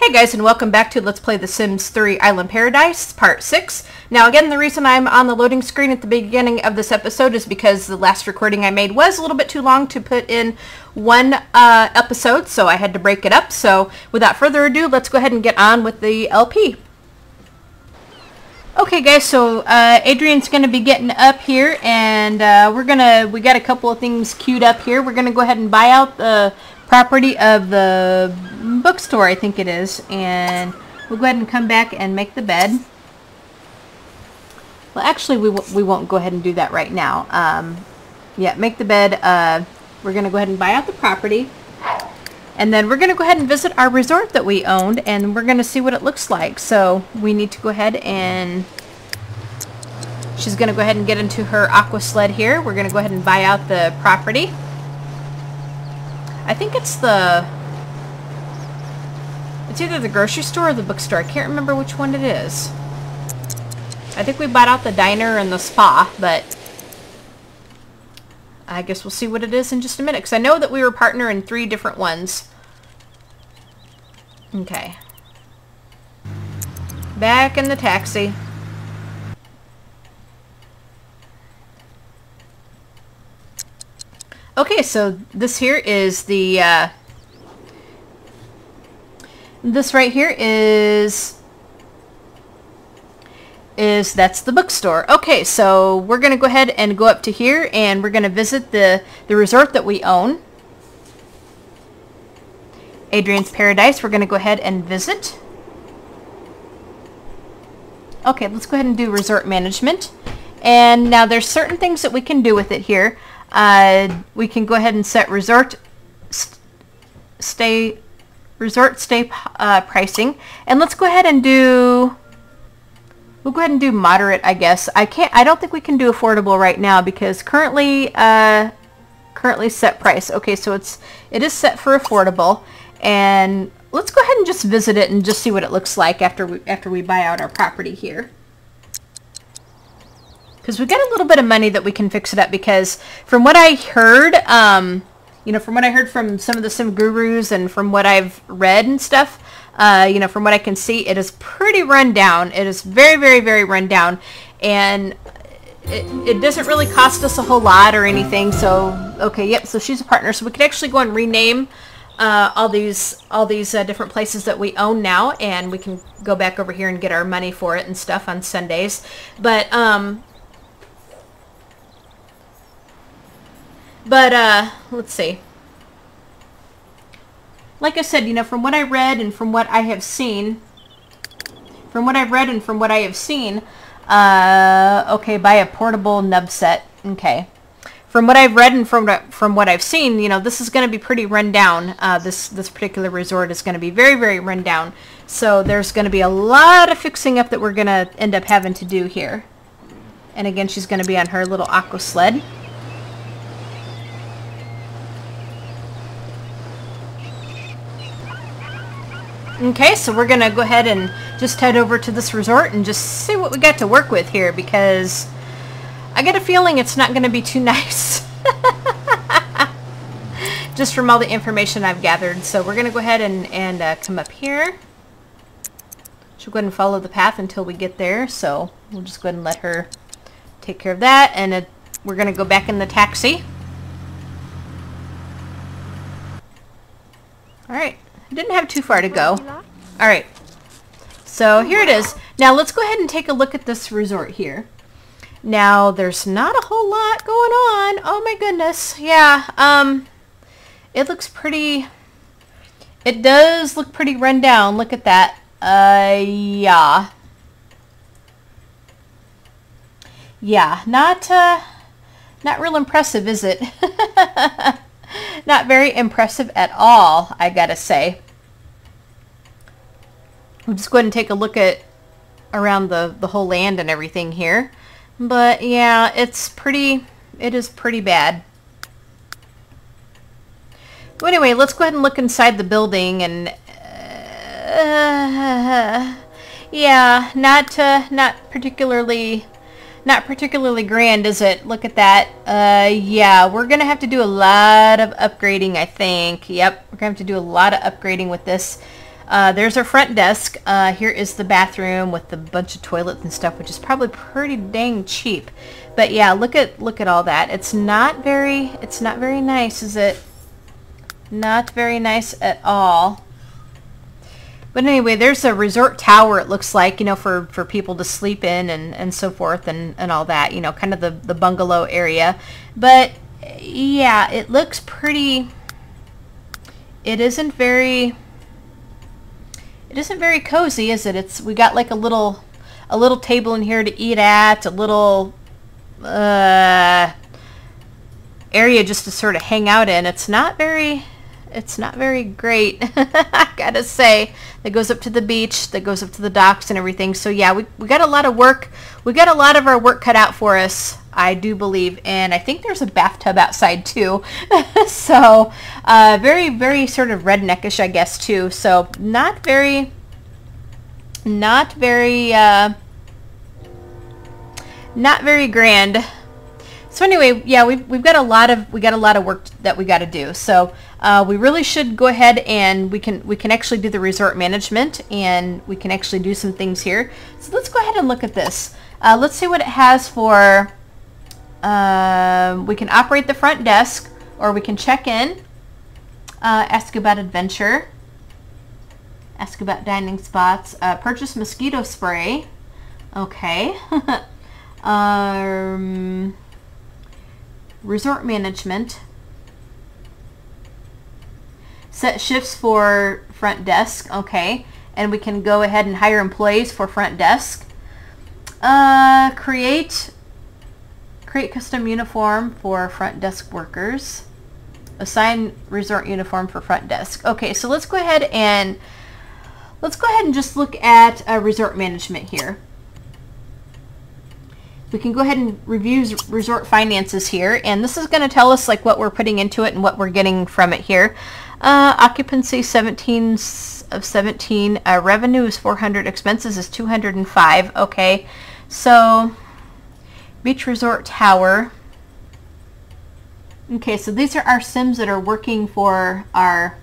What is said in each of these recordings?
Hey guys, and welcome back to Let's Play The Sims 3 Island Paradise, Part 6. Now again, the reason I'm on the loading screen at the beginning of this episode is because the last recording I made was a little bit too long to put in one episode, so I had to break it up. So without further ado, let's go ahead and get on with the LP. Okay guys, so Adrienne's going to be getting up here, and we got a couple of things queued up here. We're going to go ahead and buy out the property of the bookstore, I think it is, and we'll go ahead and come back and make the bed. Well, actually, we won't go ahead and do that right now. Yeah, make the bed. We're going to go ahead and buy out the property, and then we're going to go ahead and visit our resort that we owned, and we're going to see what it looks like. So we need to go ahead and she's going to go ahead and get into her aqua sled here. We're going to go ahead and buy out the property. I think it's either the grocery store or the bookstore. I can't remember which one it is. I think we bought out the diner and the spa, but I guess we'll see what it is in just a minute, because I know that we were partner in 3 different ones. Okay. Back in the taxi. Okay, so this here is the, this right here that's the bookstore. Okay, so we're going to go ahead and go up to here, and we're going to visit the resort that we own. Adrienne's Paradise, we're going to go ahead and visit. Okay, let's go ahead and do resort management. And now there's certain things that we can do with it here. We can go ahead and set resort stay pricing, and let's go ahead and do, we'll go ahead and do moderate, I guess. I don't think we can do affordable right now, because currently set price. Okay, so it is set for affordable, and let's go ahead and just visit it and just see what it looks like after we buy out our property here. Because we've got a little bit of money that we can fix it up, because from what I heard, you know, from what I heard from some of the sim gurus and from what I've read and stuff, you know, from what I can see, it is pretty run down. It is very, very, very run down, and it doesn't really cost us a whole lot or anything. So, okay, yep, so she's a partner. So we could actually go and rename all these different places that we own now, and we can go back over here and get our money for it and stuff on Sundays. But let's see. Like I said, you know, from what I read and from what I have seen, okay, buy a portable nub set. Okay. From what I've read and from what I've seen, you know, this is going to be pretty run down. This particular resort is going to be very, very run down. So there's going to be a lot of fixing up that we're going to end up having to do here. And again, she's going to be on her little aqua sled. Okay, so we're going to go ahead and just head over to this resort and just see what we got to work with here, because I get a feeling it's not going to be too nice. Just from all the information I've gathered. So we're going to go ahead and come up here. She'll go ahead and follow the path until we get there. So we'll just go ahead and let her take care of that. And we're going to go back in the taxi. Alright. Didn't have too far to go. Alright, so here it is. Now let's go ahead and take a look at this resort here. Now there's not a whole lot going on. Oh my goodness. Yeah, it looks pretty, it does look pretty run down. Look at that. Yeah. Yeah, not real impressive, is it? Not very impressive at all, I gotta say. We'll just go ahead and take a look at around the whole land and everything here. But yeah, it is pretty bad. So anyway, let's go ahead and look inside the building, and yeah, not particularly grand, is it? Look at that. Yeah, we're gonna have to do a lot of upgrading, I think. Yep, we're gonna have to do a lot of upgrading with this. There's our front desk. Here is the bathroom with the bunch of toilets and stuff, which is probably pretty dang cheap. But yeah, look at all that. It's not very nice, is it? Not very nice at all. But anyway, there's a resort tower, it looks like, you know, for people to sleep in and so forth and all that, you know, kind of the bungalow area. But yeah, it looks pretty. It isn't very cozy, is it? We got like a little table in here to eat at, a little area just to sort of hang out in. It's not very great, I gotta say. That goes up to the beach, that goes up to the docks and everything. So yeah, we got a lot of work. We got a lot of our work cut out for us, I do believe. And I think there's a bathtub outside too. So very, very sort of redneckish, I guess, too. So not very grand. So anyway, yeah, we got a lot of work that we got to do. So we really should go ahead and we can actually do the resort management, and we can actually do some things here. So let's go ahead and look at this. Let's see what it has for. We can operate the front desk, or we can check in, ask about adventure, ask about dining spots, purchase mosquito spray. Okay. Resort management, set shifts for front desk. Okay, and we can go ahead and hire employees for front desk. Create custom uniform for front desk workers. Assign resort uniform for front desk. Okay, so let's go ahead and just look at resort management here. We can go ahead and review resort finances here, and this is going to tell us like what we're putting into it and what we're getting from it here. Occupancy 17 of 17, revenue is 400, expenses is 205. Okay, so beach resort tower. Okay, so these are our Sims that are working for our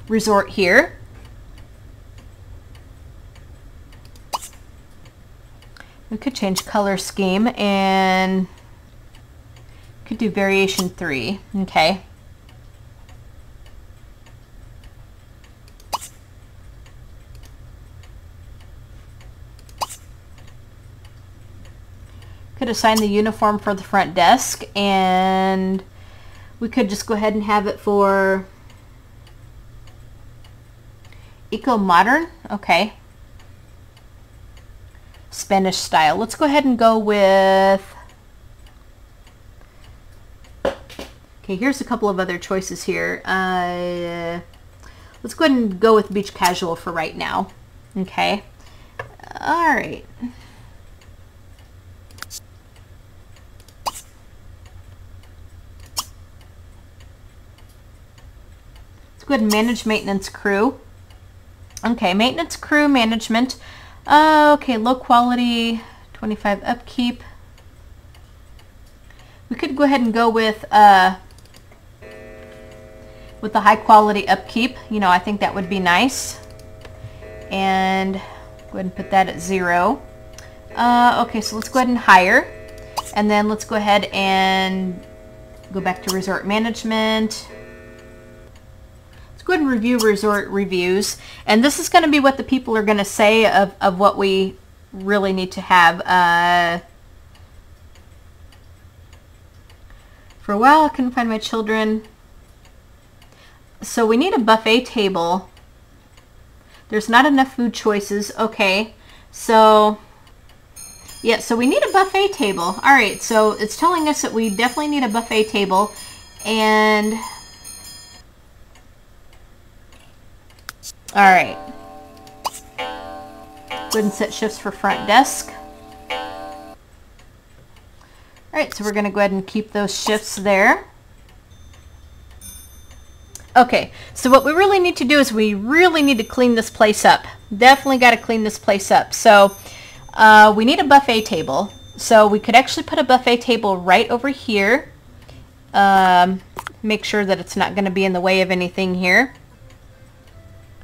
resort here. We could change color scheme and could do variation 3. Okay. Could assign the uniform for the front desk, and we could just go ahead and have it for eco-modern. Okay. Spanish style. Let's go ahead and go with, okay, here's a couple of other choices here. Let's go ahead and go with beach casual for right now. Okay. All right. Let's go ahead and manage maintenance crew. Okay, maintenance crew management. Okay, low quality, 25 upkeep. We could go ahead and go with the high quality upkeep. You know, I think that would be nice. And go ahead and put that at 0. Okay, so let's go ahead and hire. And then let's go ahead and go back to resort management. Go ahead and review resort reviews, and this is going to be what the people are going to say of what we really need to have. For a while I couldn't find my children, so we need a buffet table. There's not enough food choices. Okay, so yeah, so we need a buffet table. All right, so it's telling us that we definitely need a buffet table, and all right. Go ahead and set shifts for front desk. All right, so we're going to go ahead and keep those shifts there. Okay, so what we really need to do is we really need to clean this place up. Definitely got to clean this place up. So we need a buffet table. So we could actually put a buffet table right over here. Make sure that it's not going to be in the way of anything here.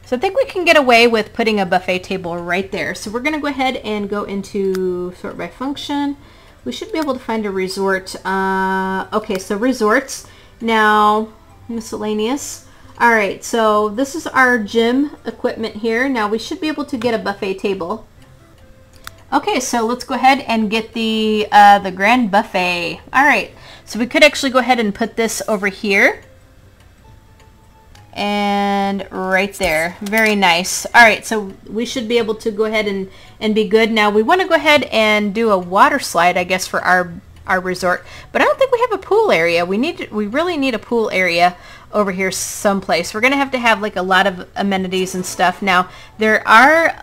So I think we can get away with putting a buffet table right there. So we're going to go ahead and go into sort by function. We should be able to find a resort. Okay, so resorts. Now, miscellaneous. All right, so this is our gym equipment here. Now we should be able to get a buffet table. Okay, so let's go ahead and get the grand buffet. All right, so we could actually go ahead and put this over here. And right there. Very nice. All right, so we should be able to go ahead and be good. Now we want to go ahead and do a water slide, I guess, for our resort. But I don't think we have a pool area. We really need a pool area over here someplace. We're going to have like a lot of amenities and stuff. Now there are,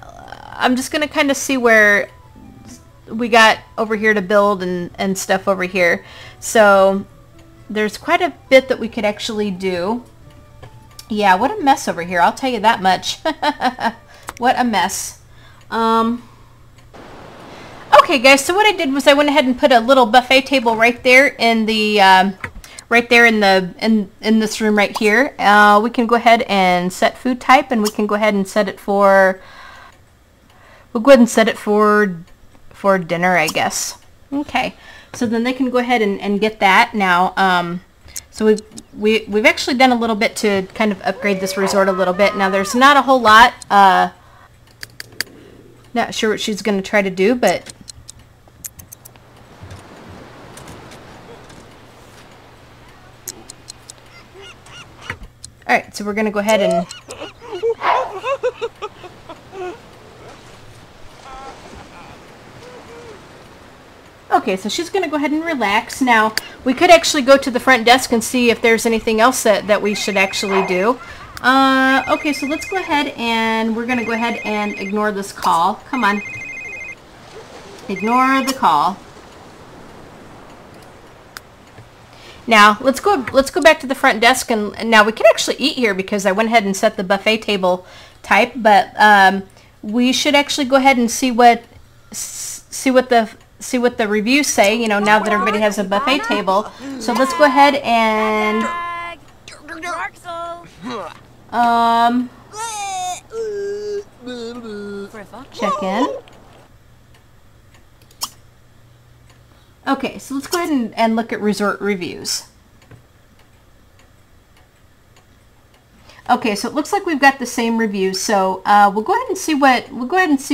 I'm just going to kind of see where we got over here to build and stuff over here. So there's quite a bit that we could actually do. Yeah, what a mess over here. I'll tell you that much. What a mess. Okay, guys. So what I did was I went ahead and put a little buffet table right there in the in this room right here. We can go ahead and set food type, and we can go ahead and set it for. We'll go ahead and set it for dinner, I guess. Okay. So then they can go ahead and get that now. So we've actually done a little bit to kind of upgrade this resort a little bit. Now there's not a whole lot. Not sure what she's going to try to do, but all right. So we're going to go ahead and. Okay, so she's going to go ahead and relax. Now, we could actually go to the front desk and see if there's anything else that we should actually do. Okay, so let's go ahead and we're going to go ahead and ignore this call. Come on. Ignore the call. Now, let's go back to the front desk, and now we can actually eat here because I went ahead and set the buffet table type, but we should actually go ahead and see what the reviews say, you know, now that everybody has a buffet table. So let's go ahead and check in. Okay, so let's go ahead and look at resort reviews. Okay, so it looks like we've got the same reviews. So we'll go ahead and see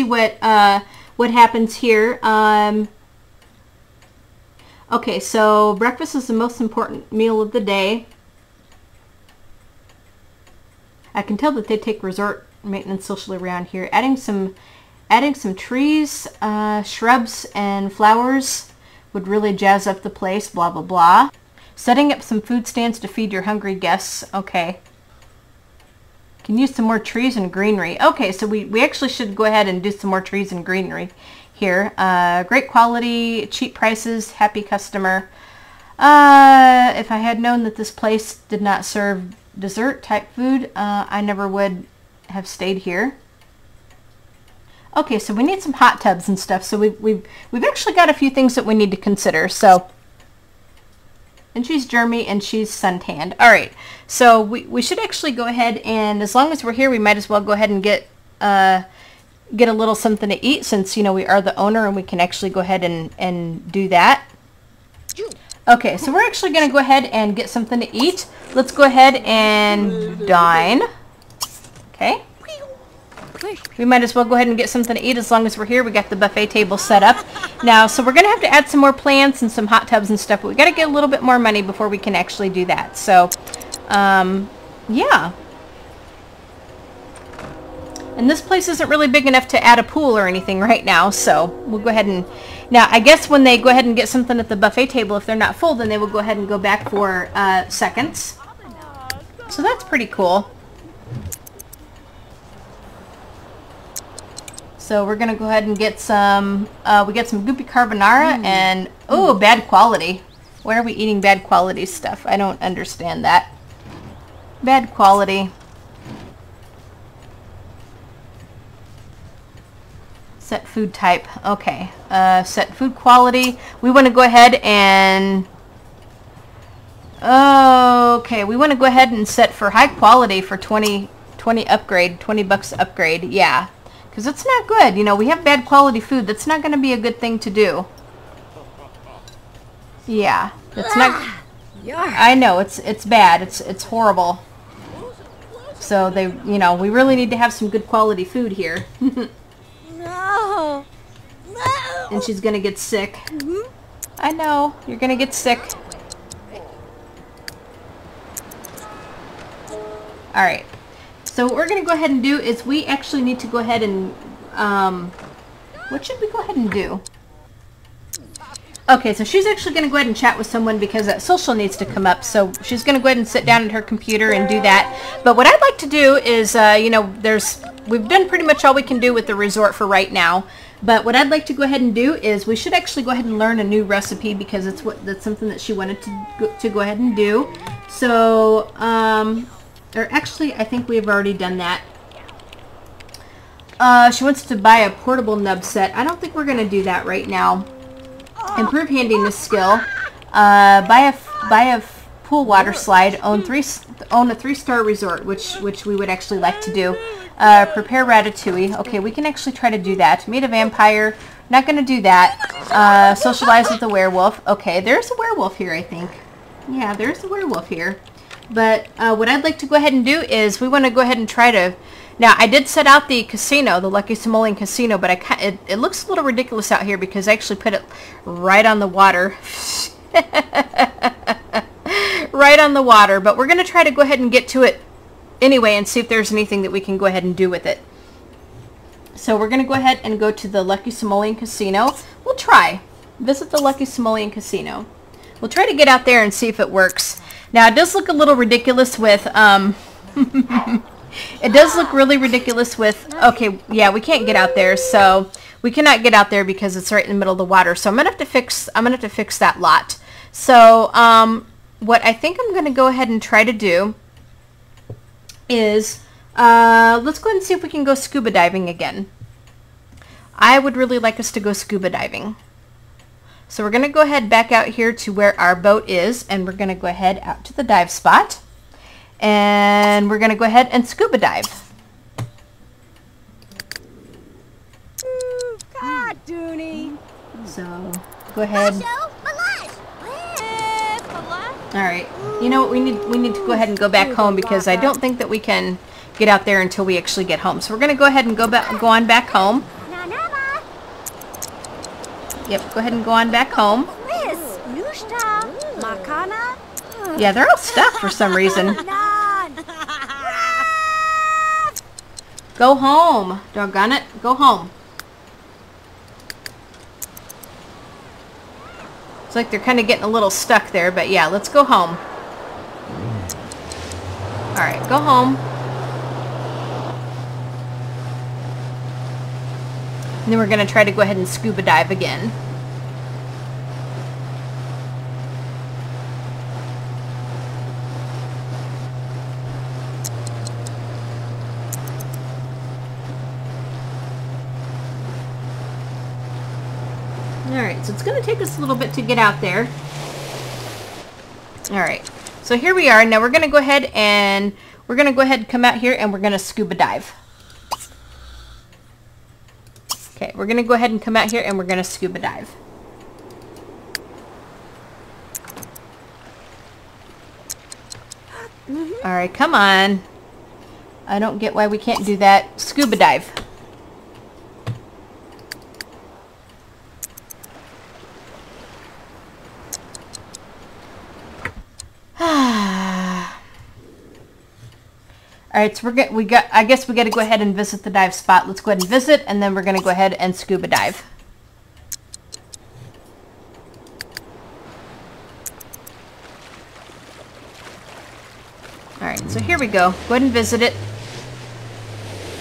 what happens here. Okay, so breakfast is the most important meal of the day. I can tell that they take resort maintenance socially around here. Adding some trees, shrubs, and flowers would really jazz up the place, blah, blah, blah. Setting up some food stands to feed your hungry guests. Okay. Can use some more trees and greenery. Okay, so we actually should go ahead and do some more trees and greenery here. Great quality, cheap prices, happy customer. If I had known that this place did not serve dessert type food, I never would have stayed here. Okay, so we need some hot tubs and stuff. So we've actually got a few things that we need to consider. So, and she's germy and she's suntanned. All right, so we should actually go ahead, and as long as we're here, we might as well go ahead and get a little something to eat, since, you know, we are the owner and we can actually go ahead and do that. Okay, so we're actually going to go ahead and get something to eat. Let's go ahead and dine. Okay. We might as well go ahead and get something to eat as long as we're here. We got the buffet table set up. Now, so we're going to have to add some more plants and some hot tubs and stuff, but we got to get a little bit more money before we can actually do that. So, yeah. And this place isn't really big enough to add a pool or anything right now, so we'll go ahead and... Now, I guess when they go ahead and get something at the buffet table, if they're not full, then they will go ahead and go back for seconds. So that's pretty cool. So we're going to go ahead and get some, we got some goopy carbonara and, oh, bad quality. Why are we eating bad quality stuff? I don't understand that. Bad quality. Set food type. Okay. Set food quality. We want to go ahead and... Okay, we want to go ahead and set for high quality for $20 20 upgrade, 20 bucks upgrade. Yeah, because it's not good. You know, we have bad quality food. That's not going to be a good thing to do. Yeah, it's not. I know it's bad. It's horrible. So they, you know, we really need to have some good quality food here. No. No. And she's gonna get sick. I know, you're gonna get sick. Alright, so what we're gonna go ahead and do is we actually need to go ahead and, what should we go ahead and do? Okay, so she's actually going to go ahead and chat with someone because that social needs to come up. So she's going to go ahead and sit down at her computer and do that. But what I'd like to do is, you know, we've done pretty much all we can do with the resort for right now. But what I'd like to go ahead and do is we should actually go ahead and learn a new recipe because that's something that she wanted to go ahead and do. So, or actually, I think we've already done that. She wants to buy a portable nub set. I don't think we're going to do that right now. Improve handiness skill. Buy a pool water slide. Own a 3-star resort, which we would actually like to do. Prepare ratatouille. Okay, we can actually try to do that. Meet a vampire. Not going to do that. Socialize with a werewolf. Okay, there's a werewolf here, I think. Yeah, there's a werewolf here. But what I'd like to go ahead and do is we want to go ahead and try to... Now, I did set out the casino, the Lucky Simoleon Casino, but it looks a little ridiculous out here because I actually put it right on the water. Right on the water. But we're going to try to go ahead and get to it anyway and see if there's anything that we can go ahead and do with it. So we're going to go ahead and go to the Lucky Simoleon Casino. We'll try. Visit the Lucky Simoleon Casino. We'll try to get out there and see if it works. Now, it does look a little ridiculous with... It does look really ridiculous with, okay, yeah, we can't get out there, so we cannot get out there because it's right in the middle of the water. So I'm gonna have to fix that lot. So what I think I'm gonna go ahead and try to do is let's go ahead and see if we can go scuba diving again. I would really like us to go scuba diving. So we're gonna go ahead back out here to where our boat is, and we're gonna go ahead out to the dive spot. And we're going to go ahead and scuba dive. God, Dooney. So, go ahead. Alright. You know what? We need to go ahead and go back home because I don't think that we can get out there until we actually get home. So we're going to go ahead and go on back home. Yep, go ahead and go on back home. Yeah, they're all stuck for some reason. Go home. Doggone it. Go home. It's like they're kind of getting a little stuck there, but yeah, let's go home. Alright, go home. And then we're going to try to go ahead and scuba dive again. Alright, so it's going to take us a little bit to get out there. Alright, so here we are. Now we're going to go ahead and come out here and we're going to scuba dive. Okay, we're going to go ahead and come out here and we're going to scuba dive. Alright, come on. I don't get why we can't do that. Scuba dive. Alright, so I guess we got to go ahead and visit the dive spot. Let's go ahead and visit, and then we're going to go ahead and scuba dive. Alright, so here we go. Go ahead and visit it.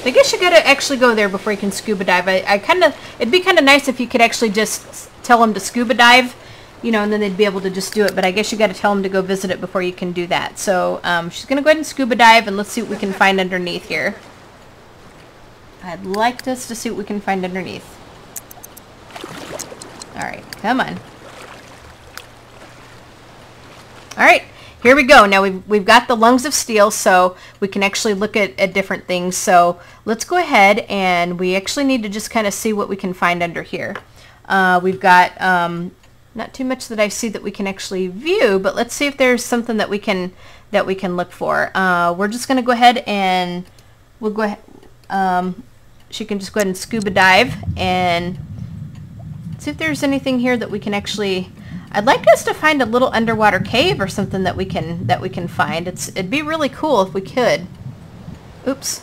I guess you got to actually go there before you can scuba dive. It'd be kind of nice if you could actually just tell them to scuba dive. You know, and then they'd be able to just do it. But I guess you got to tell them to go visit it before you can do that. So she's going to go ahead and scuba dive, and let's see what we can find underneath here. I'd like us to see what we can find underneath. All right, come on. All right, here we go. Now we've got the lungs of steel, so we can actually look at different things. So let's go ahead, and we actually need to just kind of see what we can find under here. We've got not too much that I see that we can actually view, but let's see if there's something that we can look for. We're just going to go ahead and we'll go ahead. She can just go ahead and scuba dive and see if there's anything here that we can actually. I'd like us to find a little underwater cave or something that we can find. It'd be really cool if we could. Oops.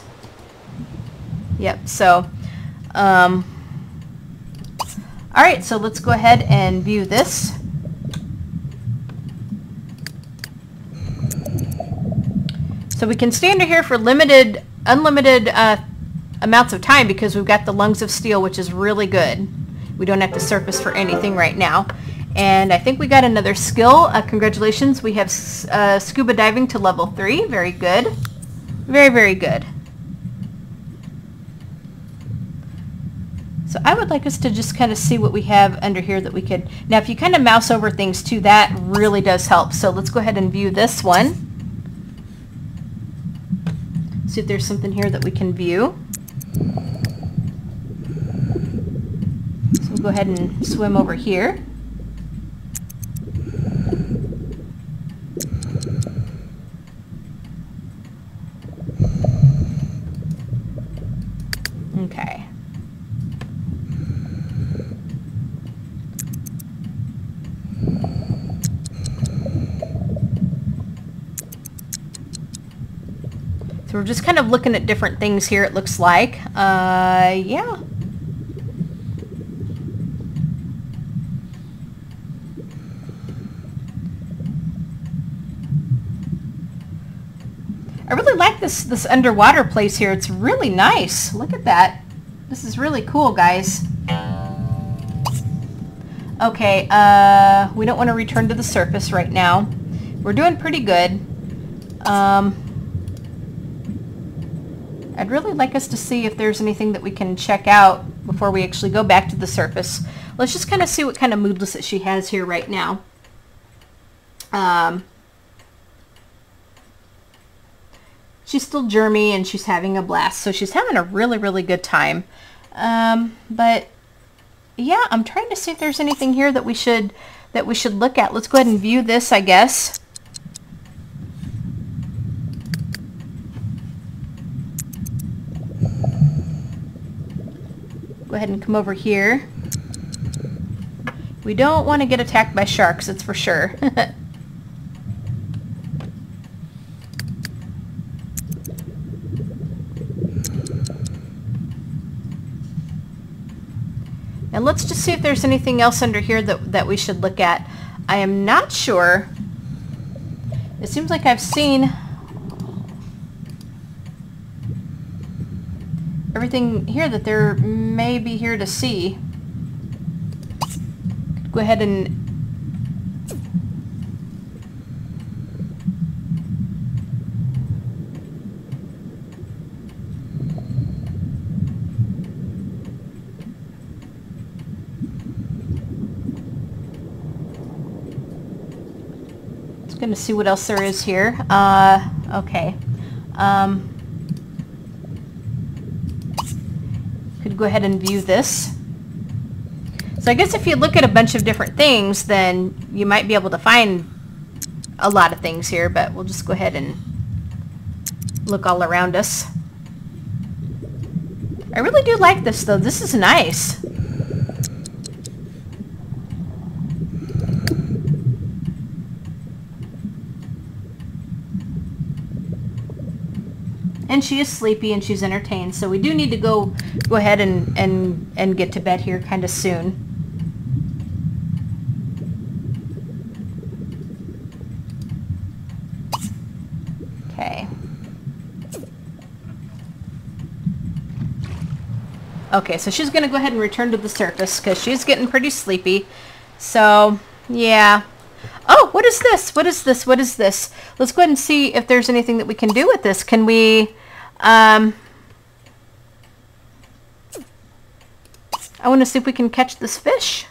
Yep. So, all right. So let's go ahead and view this. So we can stay under here for unlimited amounts of time because we've got the lungs of steel, which is really good. We don't have to surface for anything right now. And I think we got another skill. Congratulations. We have scuba diving to level 3. Very good. Very, very good. So I would like us to just kind of see what we have under here that we could. Now, if you kind of mouse over things too, that really does help. So let's go ahead and view this one. See if there's something here that we can view. So we'll go ahead and swim over here. Okay. So we're just kind of looking at different things here, it looks like. Yeah. I really like this underwater place here. It's really nice. Look at that. This is really cool, guys. Okay, we don't want to return to the surface right now. We're doing pretty good. I'd really like us to see if there's anything that we can check out before we actually go back to the surface. Let's just kind of see what kind of moodless that she has here right now. She's still germy and she's having a blast, so she's having a really, really good time. But yeah, I'm trying to see if there's anything here that we should look at. Let's go ahead and view this, I guess. Go ahead and come over here. We don't want to get attacked by sharks, that's for sure. And let's just see if there's anything else under here that we should look at. I am not sure. It seems like I've seen everything here that there may be here to see. Go ahead and going to see what else there is here. Okay. Could go ahead and view this. So I guess if you look at a bunch of different things, then you might be able to find a lot of things here, but we'll just go ahead and look all around us. I really do like this, though. This is nice. And she is sleepy and she's entertained, so we do need to go ahead and get to bed here kind of soon. Okay. Okay, so she's going to go ahead and return to the surface because she's getting pretty sleepy. So, yeah. Oh, what is this? What is this? What is this? Let's go ahead and see if there's anything that we can do with this. Can we... I want to see if we can catch this fish.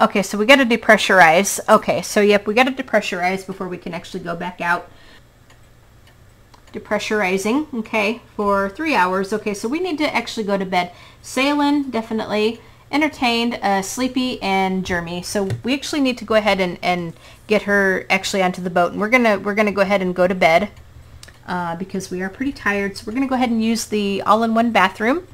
Okay, so we got to depressurize. Okay, so yep, we got to depressurize before we can actually go back out. Depressurizing, okay, for 3 hours. Okay, so we need to actually go to bed. Sailing, definitely. Entertained, sleepy, and germy. So we actually need to go ahead and get her actually onto the boat. And we're gonna go ahead and go to bed because we are pretty tired. So we're gonna go ahead and use the all-in-one bathroom.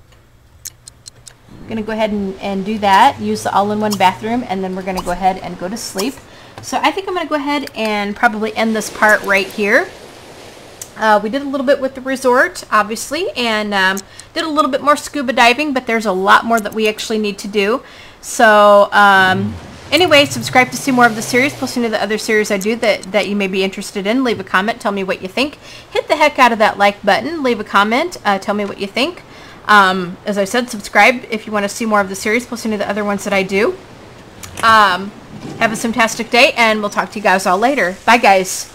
Going to go ahead and do that, use the all-in-one bathroom, and then we're going to go ahead and go to sleep. So I think I'm going to go ahead and probably end this part right here. We did a little bit with the resort, obviously, and did a little bit more scuba diving, but there's a lot more that we actually need to do. So anyway, subscribe to see more of the series, plus any of the other series I do that you may be interested in. Leave a comment, tell me what you think. Hit the heck out of that like button, leave a comment, tell me what you think. As I said, subscribe if you want to see more of the series, plus any of the other ones that I do. Have a fantastic day, and we'll talk to you guys all later. Bye, guys.